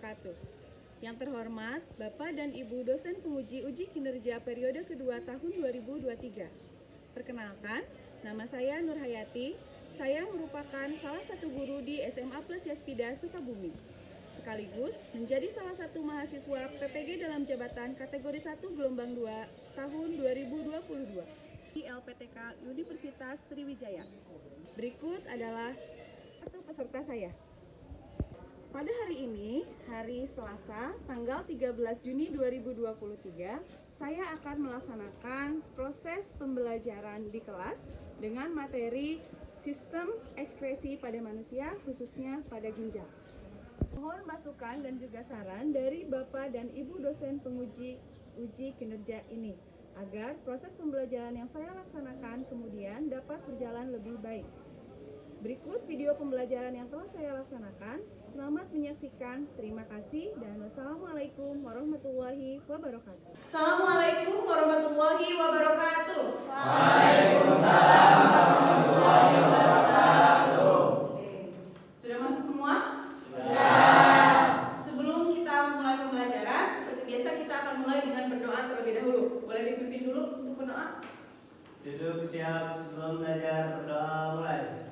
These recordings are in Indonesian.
wabarakatuh. Yang terhormat Bapak dan Ibu dosen penguji uji kinerja periode kedua tahun 2023. Perkenalkan, nama saya Nur Hayati. Saya merupakan salah satu guru di SMA Plus Yaspida Sukabumi. Sekaligus menjadi salah satu mahasiswa PPG dalam jabatan kategori 1 gelombang 2 tahun 2022 di LPTK Universitas Sriwijaya. Berikut adalah kartu peserta saya. Pada hari ini, hari Selasa, tanggal 13 Juni 2023, saya akan melaksanakan proses pembelajaran di kelas dengan materi sistem ekskresi pada manusia, khususnya pada ginjal. Mohon masukan dan juga saran dari Bapak dan Ibu dosen penguji uji kinerja ini, agar proses pembelajaran yang saya laksanakan kemudian dapat berjalan lebih baik. Berikut video pembelajaran yang telah saya laksanakan. Selamat menyaksikan. Terima kasih dan wassalamualaikum warahmatullahi wabarakatuh. Assalamualaikum warahmatullahi wabarakatuh. Waalaikumsalam warahmatullahi wabarakatuh. Sudah masuk semua? Sudah. Sebelum kita mulai pembelajaran, seperti biasa kita akan mulai dengan berdoa terlebih dahulu. Boleh dipimpin dulu untuk berdoa? Duduk siap sebelum belajar, berdoa mulai.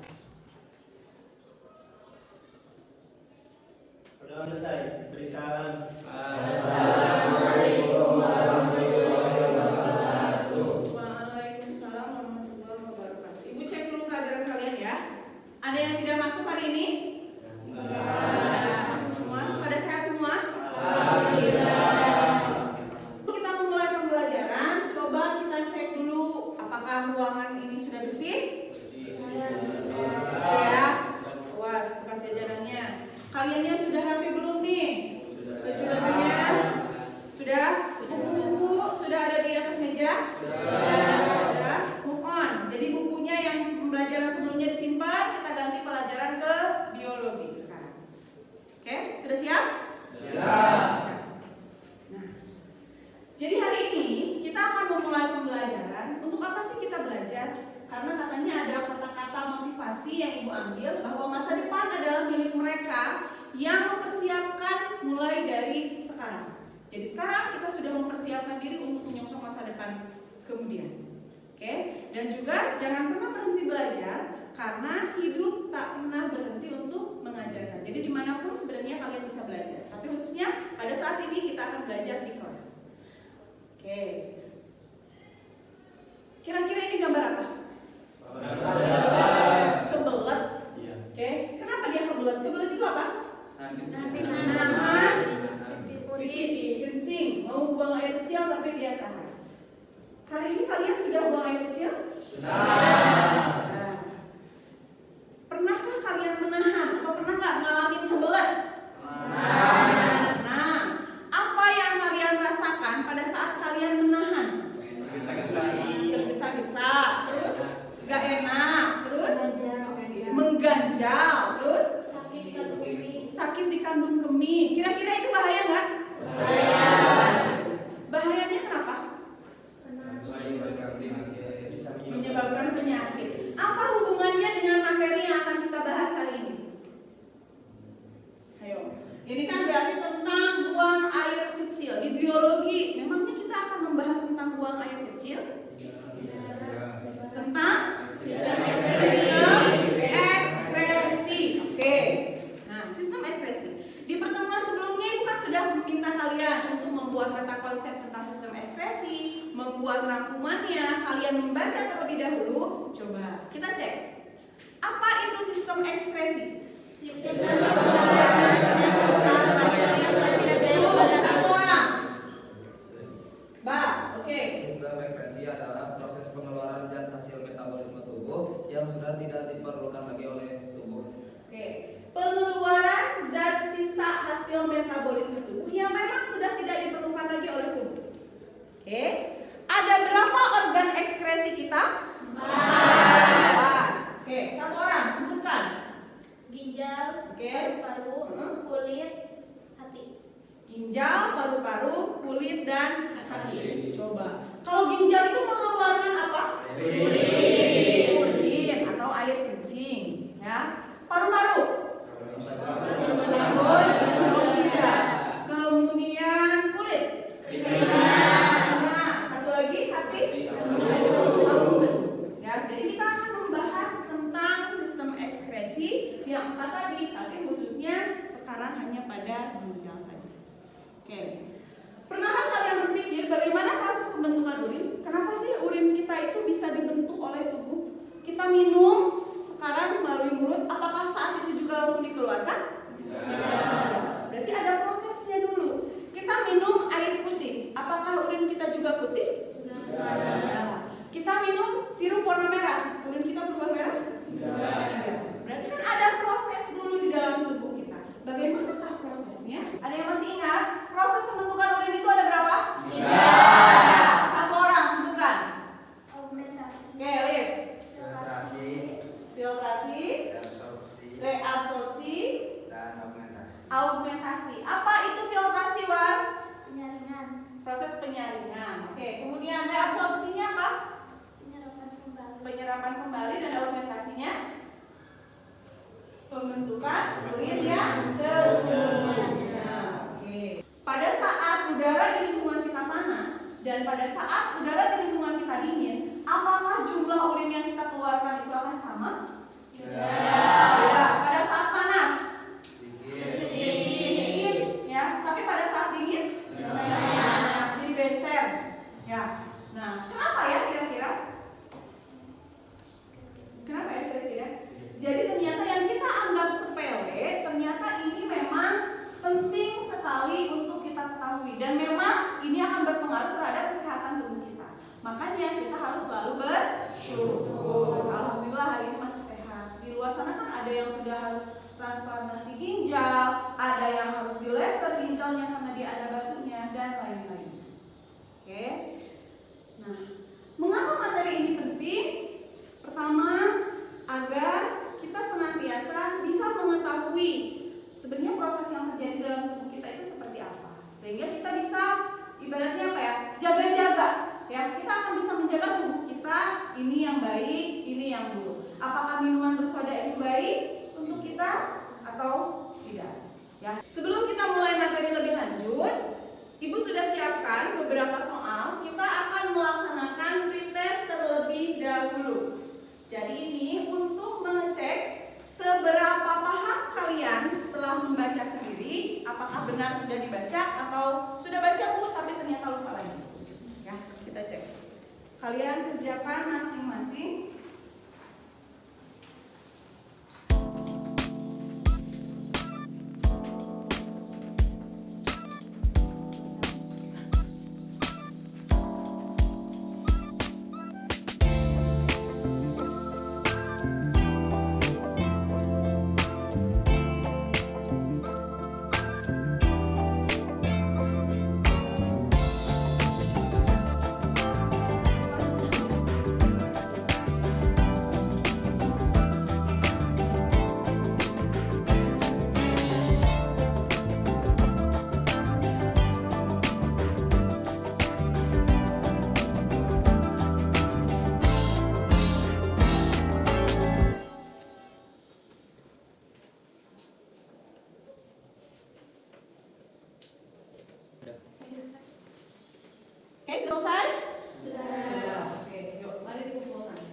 Berdoa selesai, beri salam. Assalamualaikum warahmatullahi wabarakatuh. Waalaikumsalam warahmatullahi wabarakatuh. Ibu cek dulu kehadiran kalian ya. Ada yang tidak masuk hari ini? Masuk semua. Pada sehat semua? Alhamdulillah. Kita memulai pembelajaran. Coba kita cek dulu apakah ruangan ini sudah bersih? Ya. Awas bekas jajanannya. Kaliannya sudah rapi belum nih? Baju-bajunya? Sudah? Buku-buku sudah ada di atas meja? Sudah. Move on. Jadi bukunya yang pembelajaran sebelumnya disimpan, kita ganti pelajaran ke biologi sekarang. Oke, sudah siap? Siap. Nah, jadi hari ini kita akan memulai pembelajaran. Untuk apa sih kita belajar? Karena katanya ada kata-kata motivasi yang Ibu ambil bahwa masa depan adalah milik mereka yang mempersiapkan mulai dari sekarang. Jadi sekarang kita sudah mempersiapkan diri untuk menyongsong masa depan kemudian. Oke? Dan juga jangan pernah berhenti belajar karena hidup tak pernah berhenti untuk mengajarkan. Jadi dimanapun sebenarnya kalian bisa belajar. Tapi khususnya pada saat ini kita akan belajar di kelas. Oke. Kira-kira ini gambar apa? Kebelet. Iya. Oke, kenapa dia kebelet? Kebelet itu apa? Nahan. Pipis, kencing, mau buang air kecil tapi dia tahan. Hari ini kalian sudah buang air kecil? Sudah. Nah, pernahkah kalian menahan atau pernah nggak ngalamin kebelet? Nah, apa yang kalian rasakan pada saat kalian menahan? Tergesa-gesa, terus gak enak, terus mengganjal, terus sakit di kandung kemih. Kira-kira itu bahaya nggak? Bahayanya kenapa? Menyebabkan penyakit. Apa hubungannya dengan materi yang akan kita bahas hari ini? Ayo, ini kan berarti tentang buang air kecil. Di biologi, memangnya kita akan membahas tentang buang air kecil? Tentang sistem ekskresi. Oke. Nah, sistem ekskresi. Di pertemuan sebelumnya Ibu kan sudah meminta kalian untuk membuat meta konsep tentang sistem ekskresi, membuat rangkumannya, kalian membaca terlebih dahulu. Coba kita cek. Apa itu sistem ekskresi? Satu orang. Oke. Sistem ekskresi adalah proses pengeluaran zat hasil metabolisme tubuh yang sudah tidak diperlukan lagi oleh tubuh. Oke. Pengeluaran zat sisa hasil metabolisme tubuh yang memang sudah tidak diperlukan lagi oleh tubuh. Oke. Ada berapa organ ekskresi kita? 4. Oke, satu orang sebutkan. Ginjal, Oke. paru-paru, kulit, hati. Ginjal, paru-paru, kulit dan hati. Coba. Kalau ginjal itu mengeluarkan apa? Urin atau air kencing, ya. Paru-paru. Mengganggu tidak. pada ginjal saja. Oke. Pernahkah kalian berpikir bagaimana proses pembentukan urin? Kenapa sih urin kita itu bisa dibentuk oleh tubuh? Kita minum sekarang melalui mulut, apakah saat itu juga langsung dikeluarkan? Berarti ada prosesnya dulu. Kita minum air putih, apakah urin kita juga putih? Kita minum sirup warna merah, urin kita berubah merah? Tidak. Berarti kan ada proses dulu di dalam tubuh kita. Bagaimanakah prosesnya? Ada yang masih ingat? Proses pembentukan urin itu ada berapa? Satu orang sebutkan. Oke, Lip. Filtrasi, reabsorpsi, dan augmentasi. augmentasi. Apa itu filtrasi, War? Penyaringan. Proses penyaringan. Oke, kemudian reabsorpsinya apa? Penyerapan kembali. Penyerapan kembali, dan augmentasinya pembentukan urin yang sesungguhnya. Oke. Pada saat udara di lingkungan kita panas dan pada saat udara di lingkungan kita dingin, apakah jumlah urin yang kita keluarkan itu akan sama? Beda. Pada saat panas sedikit, ya. Tapi pada saat dingin, jadi beser, ya. Nah, kenapa ya kira-kira? Kenapa ya kira-kira? Jadi ternyata yang kita anggap sepele, ternyata ini memang penting sekali untuk kita ketahui, dan memang ini akan berpengaruh terhadap kesehatan tubuh kita. Makanya kita harus selalu bersyukur. Alhamdulillah hari ini masih sehat. Di luar sana kan ada yang sudah harus transplantasi ginjal, ada yang harus di laser ginjalnya karena dia ada batunya, dan lain-lain. Oke. Nah, mengapa materi ini penting? Pertama, agar kita senantiasa bisa mengetahui sebenarnya proses yang terjadi dalam tubuh kita itu seperti apa, sehingga kita bisa ibaratnya apa ya, jaga-jaga ya. Kita akan bisa menjaga tubuh kita, ini yang baik, ini yang buruk. Apakah minuman bersoda itu baik untuk kita atau tidak ya. Sebelum kita mulai materi lebih lanjut, Ibu sudah siapkan beberapa soal. Kita akan melaksanakan pretest terlebih dahulu. Jadi ini untuk mengecek seberapa paham kalian setelah membaca sendiri, apakah benar sudah dibaca atau sudah baca Bu tapi ternyata lupa lagi. Ya, kita cek. Kalian kerjakan masing-masing. Oke, selesai? Sudah. Oke, yuk, mari dikumpulkan.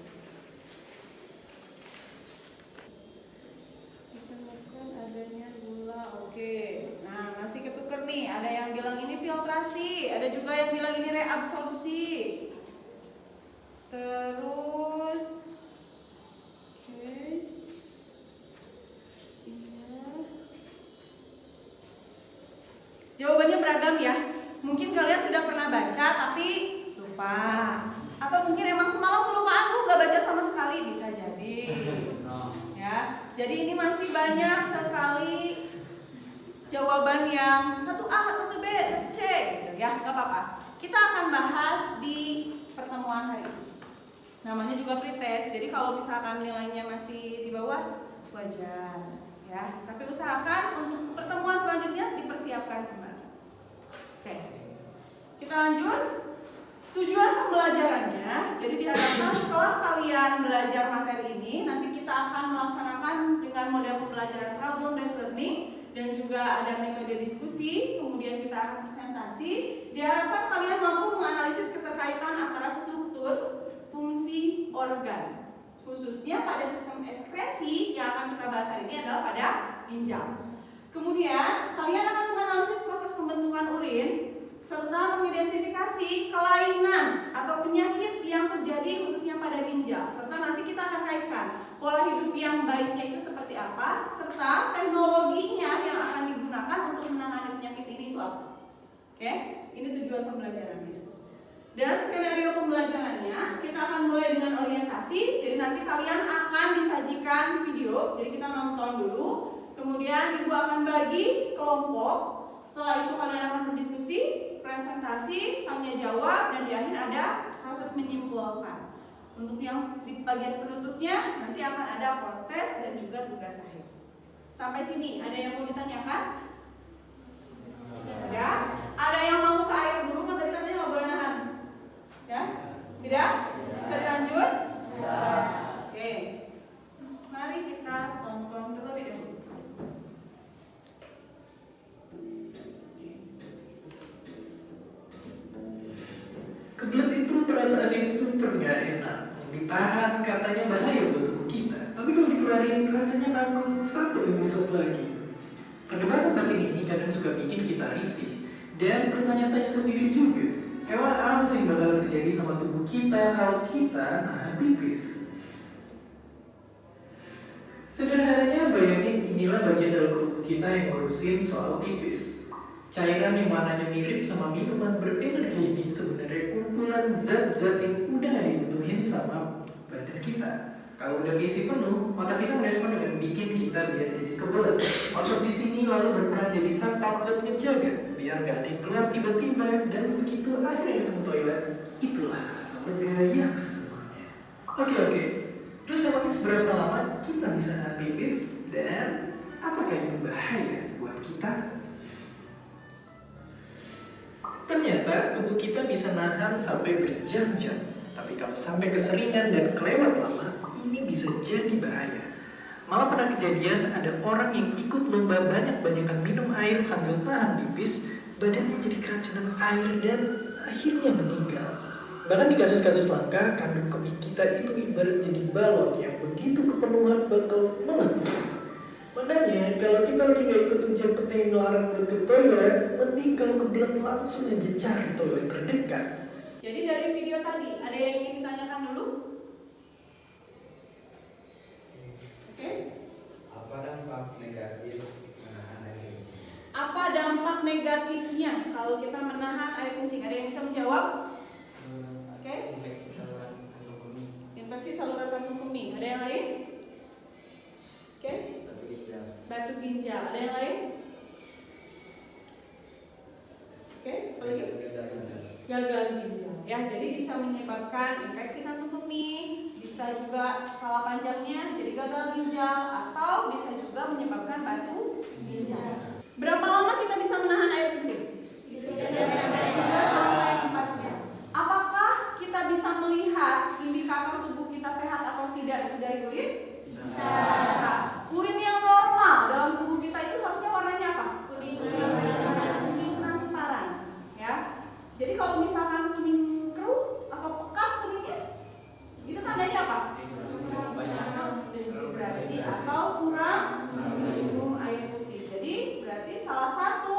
Ditemukan adanya gula. Oke. Nah, masih ketuker nih. Ada yang bilang ini filtrasi, ada juga yang bilang ini reabsorpsi. Terus oke. Iya. Jawabannya beragam ya. Mungkin kalian sudah pernah baca tapi lupa, atau mungkin emang semalam kelupaan Bu gak baca sama sekali, bisa jadi ya. Jadi ini masih banyak sekali jawaban yang 1A, 1B, 1C gitu ya, gak apa-apa. Kita akan bahas di pertemuan hari ini. Namanya juga pretest, jadi kalau misalkan nilainya masih di bawah wajar ya. Tapi usahakan untuk pertemuan selanjutnya dipersiapkan kembali. Oke, kita lanjut. Tujuan pembelajarannya, jadi diharapkan setelah kalian belajar materi ini, nanti kita akan melaksanakan dengan model pembelajaran problem based learning dan juga ada metode diskusi, kemudian kita akan presentasi. Diharapkan kalian mampu menganalisis keterkaitan antara struktur, fungsi, organ, khususnya pada sistem ekskresi yang akan kita bahas hari ini adalah pada ginjal. Kemudian kalian akan menganalisis proses pembentukan urin serta mengidentifikasi kelainan atau penyakit yang terjadi khususnya pada ginjal. Serta nanti kita akan kaitkan pola hidup yang baiknya itu seperti apa, serta teknologinya yang akan digunakan untuk menangani penyakit ini itu apa. Oke, ini tujuan pembelajarannya. Dan skenario pembelajarannya kita akan mulai dengan orientasi. Jadi nanti kalian akan disajikan video. Jadi kita nonton dulu. Kemudian ibu akan bagi kelompok. Setelah itu kalian akan berdiskusi, presentasi, tanya jawab, dan di akhir ada proses menyimpulkan. Untuk yang di bagian penutupnya nanti akan ada proses dan juga tugas akhir. Sampai sini ada yang mau ditanyakan? Ada? Ada yang mau ke air dulu? Kan tadi katanya nggak boleh nahan. Ya? Tidak? Bisa dilanjut? Bisa. Oke. Mari kita tonton terlebih dahulu. Kebelet itu perasaan yang super gak enak. Ditahan katanya bahaya buat tubuh kita, tapi kalau dikeluarin rasanya nanggung satu episode lagi. Perdebatan batin ini kadang suka bikin kita risih dan bertanya-tanya sendiri juga. Emang apa sih yang bakal terjadi sama tubuh kita kalau kita nahan pipis? Sederhananya bayangin inilah bagian dalam tubuh kita yang ngurusin soal pipis. Cairan yang warnanya mirip sama minuman berenergi ini sebenarnya kumpulan zat-zat yang udah gak dibutuhin sama badan kita. Kalau udah keisi penuh, mata kita merespon dengan bikin kita biar jadi kebelet. Otot di sini lalu berperan jadi satpam buat ngejaga biar gak ada yang keluar tiba-tiba, dan begitu akhirnya ketemu toilet, itulah rasa lega yang sesungguhnya. Oke. Terus emangnya seberapa lama kita bisa nahan pipis dan apakah itu bahaya buat kita? Ternyata tubuh kita bisa nahan sampai berjam-jam. Tapi kalau sampai keseringan dan kelewat lama, ini bisa jadi bahaya. Malah pernah kejadian ada orang yang ikut lomba banyak-banyakan minum air sambil tahan pipis, badannya jadi keracunan air dan akhirnya meninggal. Bahkan di kasus-kasus langka, kandung kemih kita itu ibarat jadi balon yang begitu kepenuhan bakal meletus. Makanya kalau kita lagi gak ikut ujian penting yang ngelarang buat ke toilet, mending kalau kebelet langsung aja cari toilet terdekat. Jadi dari video tadi, ada yang ingin ditanyakan dulu? Oke. Apa dampak negatif menahan air kencing? Apa dampak negatifnya kalau kita menahan air kencing? Ada yang bisa menjawab? Oke. Infeksi saluran kandung kemih. Infeksi saluran kandung kemih. Ada yang lain? Oke. Batu ginjal. Ada yang lain? Oke. Apa lagi? Gagal ginjal. Ya, jadi bisa menyebabkan infeksi kantung kemih, bisa juga skala panjangnya jadi gagal ginjal, atau bisa juga menyebabkan batu ginjal. Berapa lama kita bisa menahan air kencing? 3 sampai 4 jam. Apakah kita bisa melihat indikator tubuh kita sehat atau tidak itu dari urin? Bisa. Urin yang normal dalam tubuh kita itu harusnya warnanya apa? Kuning transparan, ya. Jadi kalau misalkan kuning keruh atau pekat kuningnya, itu tandanya apa? Dehidrasi atau kurang minum air putih. Jadi berarti salah satu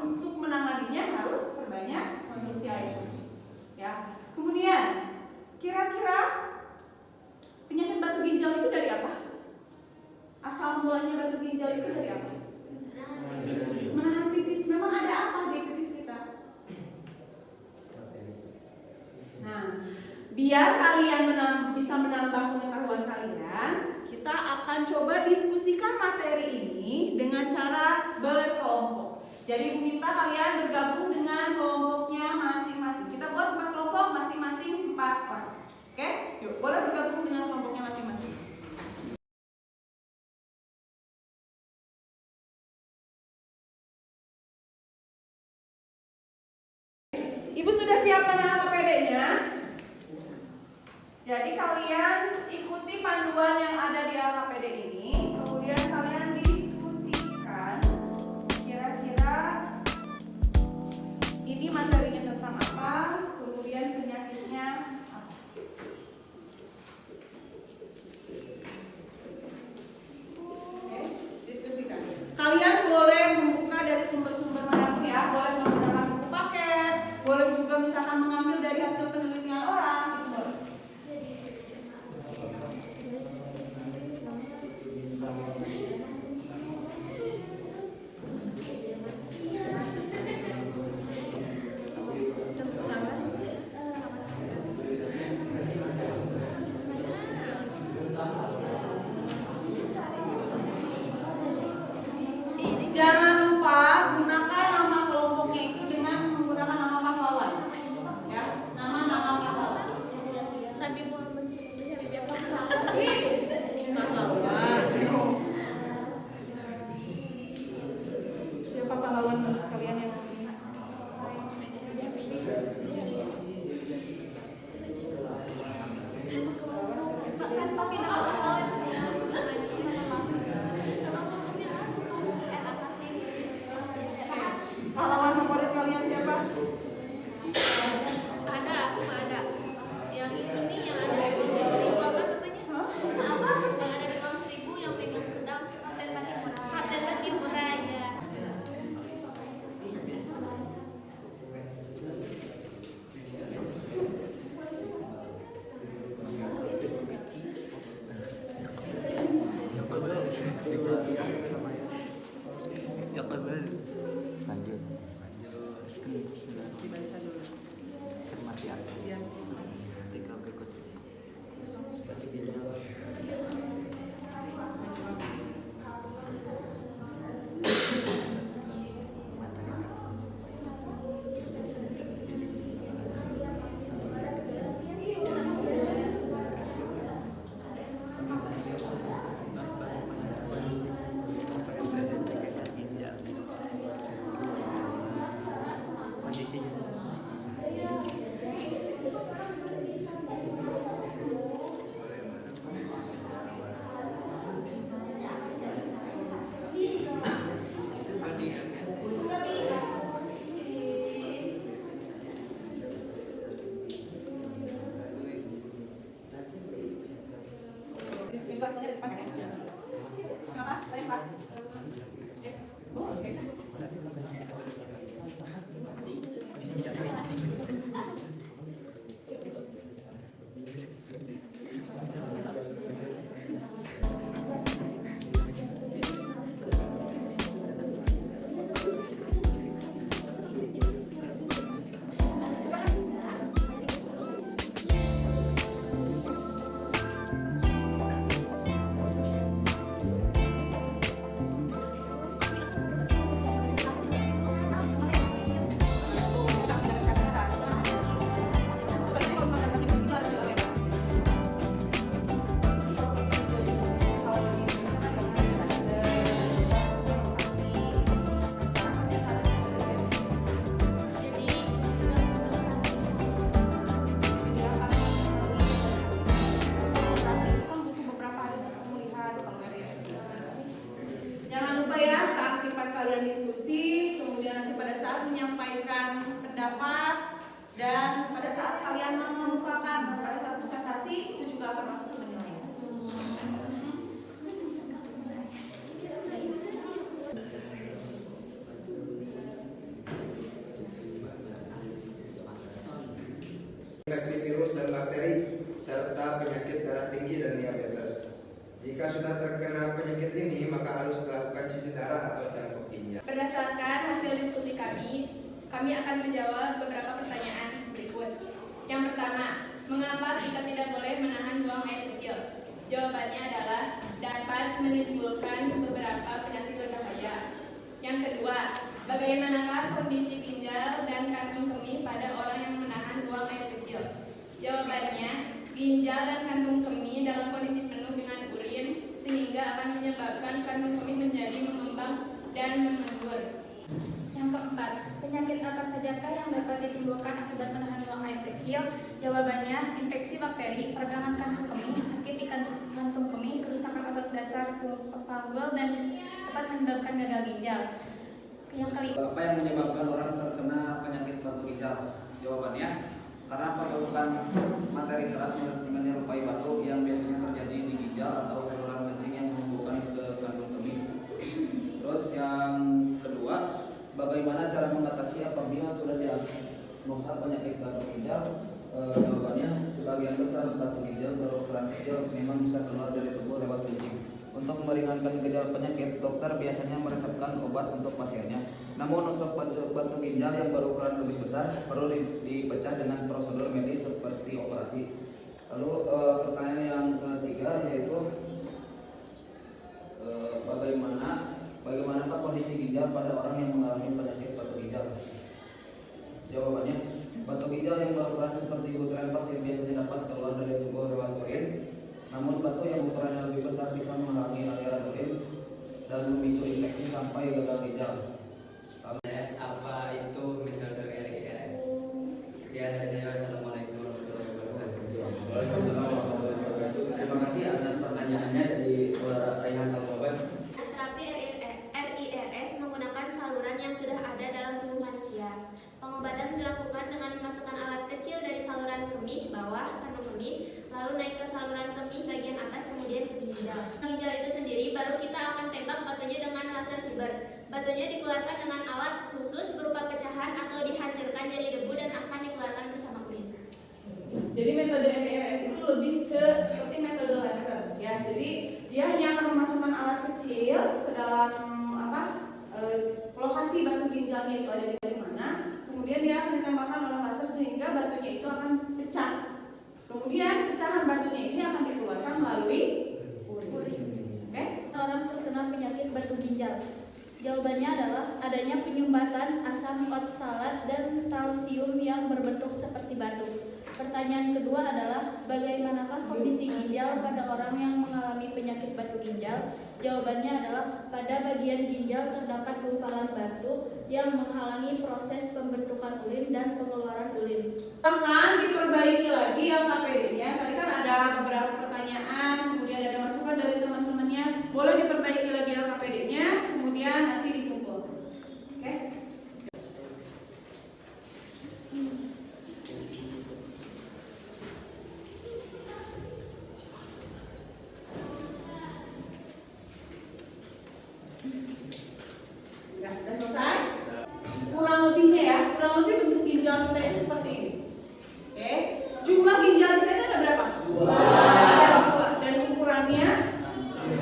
untuk menanganinya harus perbanyak konsumsi air putih. Ya. Kemudian kira-kira penyakit batu ginjal itu dari apa? Asal mulanya batu ginjal itu dari apa? Menahan pipis. Memang ada apa di pipis kita? Nah, biar kalian bisa menambah pengetahuan kalian, kita akan coba diskusikan materi ini dengan cara berkelompok. Jadi Ibu minta kalian bergabung dengan kelompoknya masing-masing. Kita buat 4 kelompok, masing-masing 4 orang. Oke? Yuk, boleh bergabung dengan kelompoknya masing-masing. Ibu sudah siapkan AKPD-nya. Jadi kalian ikuti panduan yang ada di AKPD ini, kemudian kalian diskusikan kira-kira ini materinya tentang apa, kemudian penyakitnya apa. Oke, diskusikan. kalian diskusi, kemudian nanti pada saat menyampaikan pendapat, dan pada saat kalian mengemukakan, pada saat presentasi itu juga akan masuk ke penilaian. Infeksi virus dan bakteri serta penyakit darah tinggi dan diabetes. Jika sudah terkena penyakit ini, maka harus dilakukan cuci darah atau cangkok ginjal. Berdasarkan hasil diskusi kami akan menjawab beberapa pertanyaan berikut. Yang pertama, mengapa kita tidak boleh menahan buang air kecil? Jawabannya adalah dapat menimbulkan beberapa penyakit berbahaya. Yang kedua, bagaimanakah kondisi ginjal dan kantung kemih pada orang yang menahan buang air kecil? Jawabannya, ginjal dan kantung kemih dalam kondisi penuh dengan urin sehingga akan menyebabkan kantung kemih menjadi mengembang dan mengendur. Yang keempat, penyakit apa sajakah yang dapat ditimbulkan akibat menahan buang air kecil? Jawabannya, infeksi bakteri, peradangan kantung kemih, sakit di kantung kemih, kerusakan otot dasar panggul, dan dapat menyebabkan gagal ginjal. Yang kelima, Apa yang menyebabkan orang terkena penyakit batu ginjal? Jawabannya, karena pembentukan materi keras menyerupai batu yang biasanya terjadi di ginjal atau saluran kencing yang menghubungkan ke kantung kemih. Terus yang kedua, bagaimana cara mengatasi apabila sudah diagnosa penyakit batu ginjal? Jawabannya, sebagian besar batu ginjal berukuran kecil memang bisa keluar dari tubuh lewat kencing. Untuk meringankan gejala penyakit, dokter biasanya meresepkan obat untuk pasiennya. Namun untuk batu ginjal yang berukuran lebih besar perlu dipecah dengan prosedur medis seperti operasi. Lalu pertanyaan yang ketiga yaitu bagaimanakah kondisi ginjal pada orang yang mengalami penyakit batu ginjal? Jawabannya, batu ginjal yang berukuran seperti butiran pasir biasanya dapat keluar dari tubuh lewat urin. Namun batu yang ukurannya lebih besar bisa menghalangi aliran urin dan memicu infeksi sampai gagal ginjal. Apa itu metode RIRS? Sekian dari saya. Assalamualaikum warahmatullahi wabarakatuh. Terima kasih atas pertanyaannya dari saudara Raihan Al-Baban. terapi RIRS menggunakan saluran yang sudah ada dalam tubuh manusia. Pengobatan dilakukan dengan memasukkan alat kecil dari saluran kemih bawah, kantung kemih, lalu naik ke saluran kemih bagian atas, kemudian ke ginjal. Ginjal itu sendiri baru kita akan tembak batunya dengan laser fiber. Batunya dikeluarkan dengan alat khusus berupa pecahan atau dihancurkan jadi debu dan akan dikeluarkan bersama urin. Jadi metode RIRS itu lebih ke seperti metode laser, ya. Jadi dia hanya akan memasukkan alat kecil ke dalam lokasi batu ginjalnya itu ada di mana. Kemudian dia akan ditembakkan oleh laser sehingga batunya itu akan pecah. Kemudian pecahan batunya ini akan dikeluarkan melalui urin. Oke? Orang terkena penyakit batu ginjal. Jawabannya adalah adanya penyumbatan asam oksalat dan kalsium yang berbentuk seperti batu. Pertanyaan kedua adalah bagaimanakah kondisi ginjal pada orang yang mengalami penyakit batu ginjal? Jawabannya adalah pada bagian ginjal terdapat gumpalan batu yang menghalangi proses pembentukan urin dan pengeluaran urin. Silahkan diperbaiki lagi LKPD-nya. Tadi kan ada beberapa pertanyaan, kemudian ada masukan dari teman-temannya. Boleh diperbaiki lagi LKPD-nya, kemudian nanti dikumpul. Oke? Ya, sudah selesai? Kurang lebihnya ya, kurang lebih bentuk ginjal kita itu seperti ini. Oke, jumlah ginjal kita itu ada berapa? Ada 2. Dan ukurannya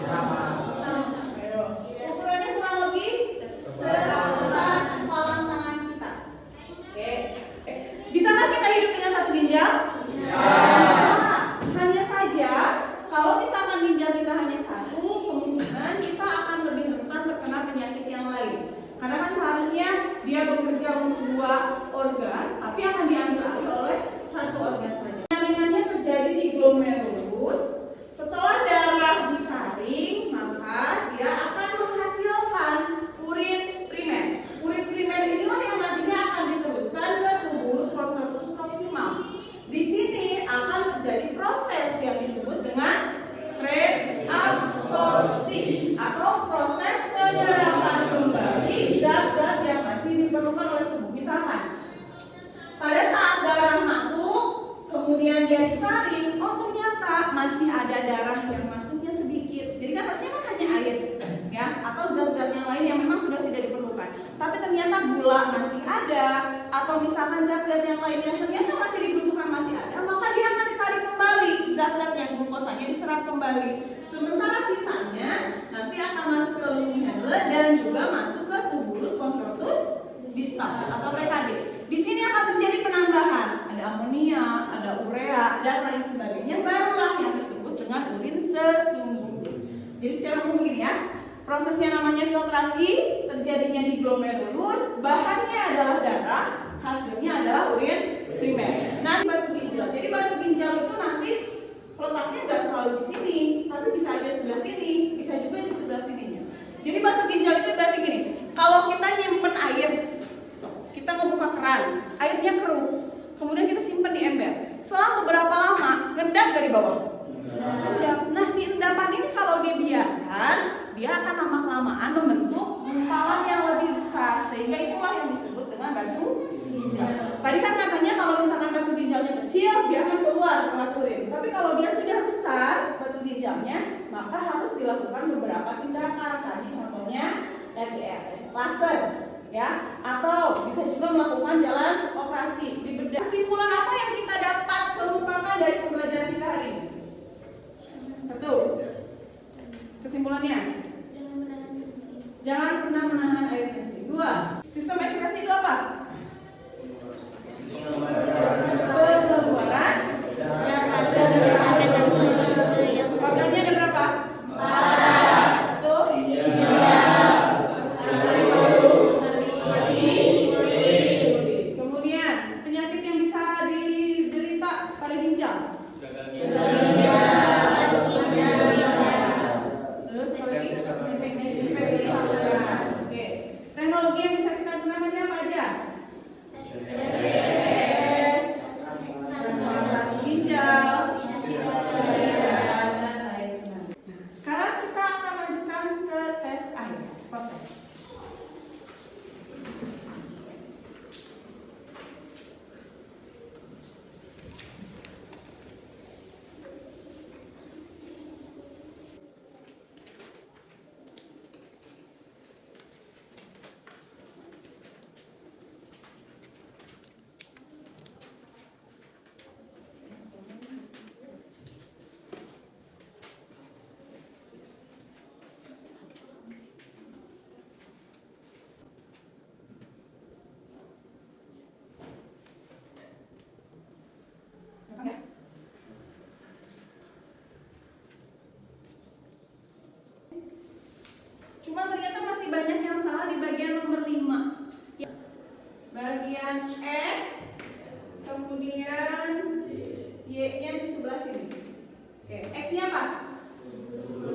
sama. Ukurannya gula masih ada, atau misalkan zat-zat yang lain yang ternyata masih dibutuhkan masih ada, maka dia akan ditarik kembali, zat-zat yang glukosanya diserap kembali. Sementara sisanya nanti akan masuk ke Lewin-Hammer dan juga masuk ke tubulus contortus distal atau TKD. Di sini akan terjadi penambahan, ada amonia, ada urea dan lain sebagainya, barulah yang disebut dengan urin sesungguhnya. Jadi secara umum begini ya, prosesnya namanya filtrasi, terjadinya di glomerulus, bahannya adalah darah, hasilnya adalah urin primer. Nanti batu ginjal. Jadi batu ginjal itu nanti letaknya nggak selalu di sini, tapi bisa aja sebelah sini, bisa juga di sebelah sininya. Jadi batu ginjal itu berarti gini, kalau kita nyimpen air, kita ngebuka keran, airnya keruh, kemudian kita simpen di ember. Selang beberapa lama, ngendap dari bawah. Endap. Nah si endapan ini kalau dibiarkan, dia akan lama-kelamaan membentuk gumpalan yang lebih besar, sehingga itulah yang disebut dengan batu ginjal. Tadi kan katanya kalau misalkan batu ginjalnya kecil, dia akan keluar lewat urin. Tapi kalau dia sudah besar batu ginjalnya, maka harus dilakukan beberapa tindakan. Tadi contohnya RDRS, laser, ya, atau bisa juga melakukan jalan operasi di bedah. Kesimpulan apa yang kita dapat kemukakan dari pembelajaran kita hari ini? Satu, kesimpulannya, jangan pernah menahan air kencing. Dua, sistem ekskresi itu apa? Pengeluaran. Organnya ada berapa? 4. Tuh. 3. Kemudian penyakit yang bisa diderita pada ginjal. Terus infeksi saluran. Oke. Teknologi yang bisa kita gunakan apa aja? Transplantasi ginjal, dan lain sebagainya. Sekarang kita akan lanjutkan ke tes akhir, post test. Cuma ternyata masih banyak yang salah di bagian nomor 5. Bagian X, kemudian Y-nya di sebelah sini. Oke, X-nya apa?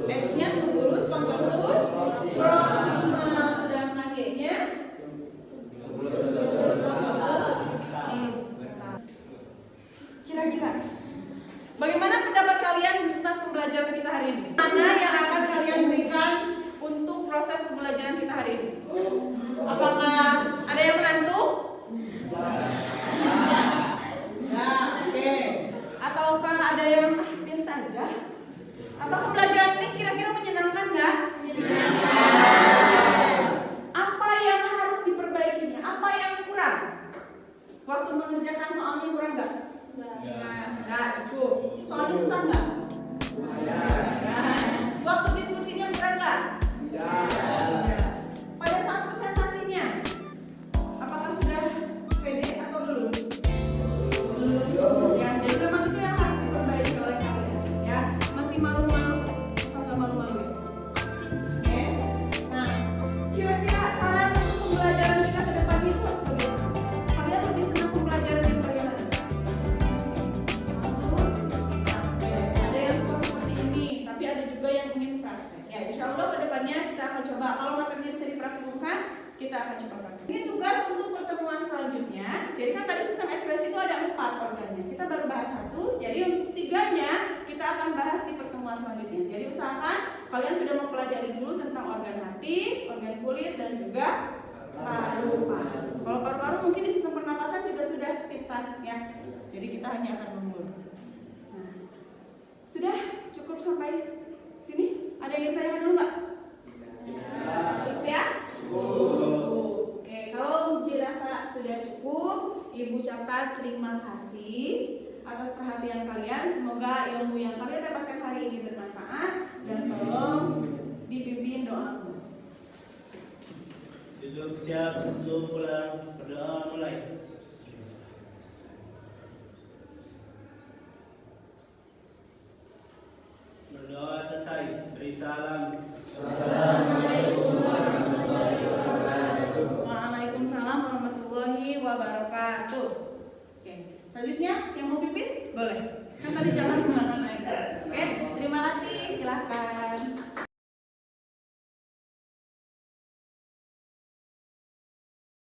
X-nya tubulus contortus proximal, sedangkan Y-nya tubulus contortus distal. Kira-kira bagaimana pendapat kalian tentang pembelajaran kita hari ini? Mana yang akan kalian berikan untuk proses pembelajaran kita hari ini? Apakah ada yang mengantuk? Ya, oke. Ataukah ada yang biasa aja? Atau pembelajaran ini kira-kira menyenangkan nggak? Apa yang harus diperbaikinya? Apa yang kurang? Waktu mengerjakan soalnya kurang nggak? Nggak cukup. Soalnya susah nggak? Waktu diskusinya kurang nggak? Pada saat presentasinya, apakah sudah pede atau belum? Belum. Ya, jadi memang itu yang harus diperbaiki oleh kalian. Ya, masih malu-malu, asal nggak malu-malu. Oke. Nah, kira-kira saran untuk pembelajaran kita ke depan itu harus bagaimana? Kalian lebih senang pembelajaran yang bagaimana? Langsung praktek. Ada yang suka seperti ini, tapi ada juga yang ingin praktek. Ya, insya Allah ke depannya kita akan coba. Kalau materinya bisa dipraktikumkan, kita akan coba praktek. Ini tugas untuk pertemuan selanjutnya. Jadi kan tadi sistem ekskresi itu ada 4 organnya. Kita baru bahas 1. Jadi untuk 3-nya kita akan bahas di pertemuan selanjutnya. Jadi usahakan kalian sudah mempelajari dulu tentang organ hati, organ kulit, dan juga paru-paru. Kalau paru-paru mungkin di sistem pernapasan juga sudah sepintas ya. Jadi kita hanya akan mengurus. Nah, sudah cukup sampai sini? Ada yang tanya dulu nggak? Cukup ya? Cukup. Oke, kalau Ibu ucapkan terima kasih atas perhatian kalian. Semoga ilmu yang kalian dapatkan hari ini bermanfaat dan tolong dipimpin doaku. Duduk siap sebelum pulang. Berdoa mulai. Berdoa selesai. Beri salam. Waalaikumsalam warahmatullahi wabarakatuh. Oke, selanjutnya yang mau pipis boleh. Kan tadi jangan menggunakan